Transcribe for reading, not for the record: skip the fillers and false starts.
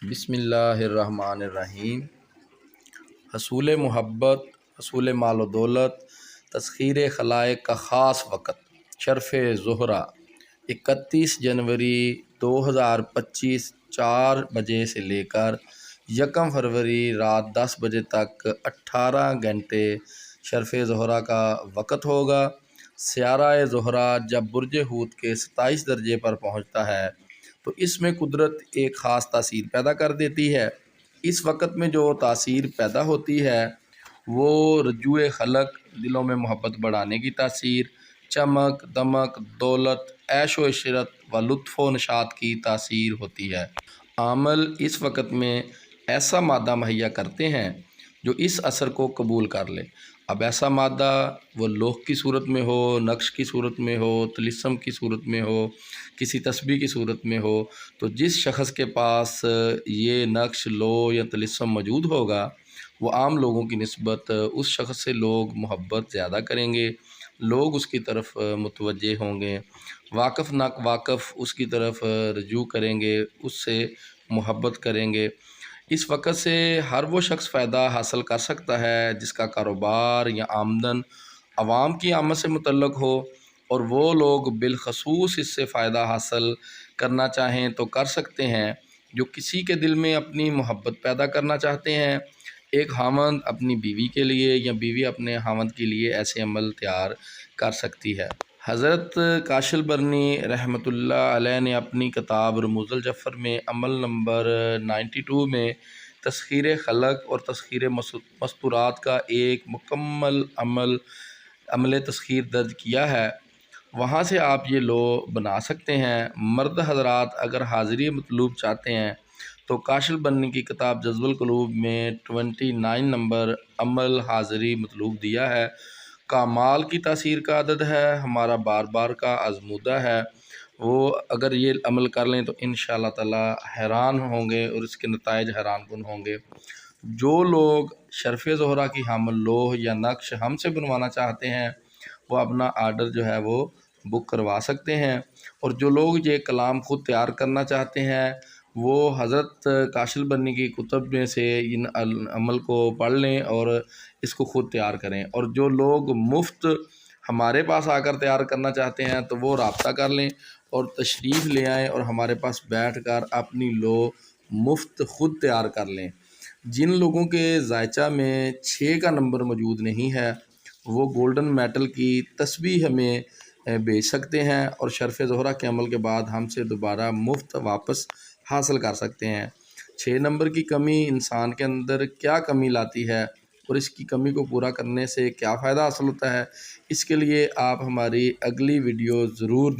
بسم اللہ الرحمن الرحیم۔ حصول محبت، حصول مال و دولت، تسخیر خلائق کا خاص وقت شرف زہرہ 31 جنوری 2025 4 بجے سے لے کر 1 فروری رات 10 بجے تک 18 گھنٹے شرف زہرہ کا وقت ہوگا۔ سیارہ زہرہ جب برج حوت کے 27 درجے پر پہنچتا ہے تو اس میں قدرت ایک خاص تاثیر پیدا کر دیتی ہے۔ اس وقت میں جو تاثیر پیدا ہوتی ہے وہ رجوع خلق، دلوں میں محبت بڑھانے کی تاثیر، چمک دمک، دولت، عیش و عشرت و لطف و نشاط کی تاثیر ہوتی ہے۔ عامل اس وقت میں ایسا مادہ مہیا کرتے ہیں جو اس اثر کو قبول کر لے۔ اب ایسا مادہ وہ لوح کی صورت میں ہو، نقش کی صورت میں ہو، طلسم کی صورت میں ہو، کسی تسبیح کی صورت میں ہو، تو جس شخص کے پاس یہ نقش، لوح یا طلسم موجود ہوگا وہ عام لوگوں کی نسبت اس شخص سے لوگ محبت زیادہ کریں گے، لوگ اس کی طرف متوجہ ہوں گے، واقف ناواقف اس کی طرف رجوع کریں گے، اس سے محبت کریں گے۔ اس وقت سے ہر وہ شخص فائدہ حاصل کر سکتا ہے جس کا کاروبار یا آمدن عوام کی آمد سے متعلق ہو، اور وہ لوگ بالخصوص اس سے فائدہ حاصل کرنا چاہیں تو کر سکتے ہیں جو کسی کے دل میں اپنی محبت پیدا کرنا چاہتے ہیں۔ ایک خاوند اپنی بیوی کے لیے یا بیوی اپنے خاوند کے لیے ایسے عمل تیار کر سکتی ہے۔ حضرت کاشل برنی رحمۃ اللہ علیہ نے اپنی کتاب رموز الجفر میں عمل نمبر 92 میں تسخیر خلق اور تسخیر مستورات کا ایک مکمل عمل تسخیر درج کیا ہے۔ وہاں سے آپ یہ لوح بنا سکتے ہیں۔ مرد حضرات اگر حاضری مطلوب چاہتے ہیں تو کاشل برنی کی کتاب جذب القلوب میں 29 نمبر عمل حاضری مطلوب دیا ہے۔ کامال کی تاثیر کا عدد ہے، ہمارا بار بار کا آزمودہ ہے، وہ اگر یہ عمل کر لیں تو انشاءاللہ تعالی حیران ہوں گے اور اس کے نتائج حیران کن ہوں گے۔ جو لوگ شرف زہرہ کی حامل لوح یا نقش ہم سے بنوانا چاہتے ہیں وہ اپنا آرڈر جو ہے وہ بک کروا سکتے ہیں، اور جو لوگ یہ کلام خود تیار کرنا چاہتے ہیں وہ حضرت کاشل برنی کی کتب میں سے ان عمل کو پڑھ لیں اور اس کو خود تیار کریں، اور جو لوگ مفت ہمارے پاس آ کر تیار کرنا چاہتے ہیں تو وہ رابطہ کر لیں اور تشریف لے آئیں اور ہمارے پاس بیٹھ کر اپنی لوح مفت خود تیار کر لیں۔ جن لوگوں کے ذائچہ میں 6 کا نمبر موجود نہیں ہے وہ گولڈن میٹل کی تسبیح ہمیں بھیج سکتے ہیں اور شرف زہرہ کے عمل کے بعد ہم سے دوبارہ مفت واپس حاصل کر سکتے ہیں۔ 6 نمبر کی کمی انسان کے اندر کیا کمی لاتی ہے اور اس کی کمی کو پورا کرنے سے کیا فائدہ حاصل ہوتا ہے، اس کے لیے آپ ہماری اگلی ویڈیو ضرور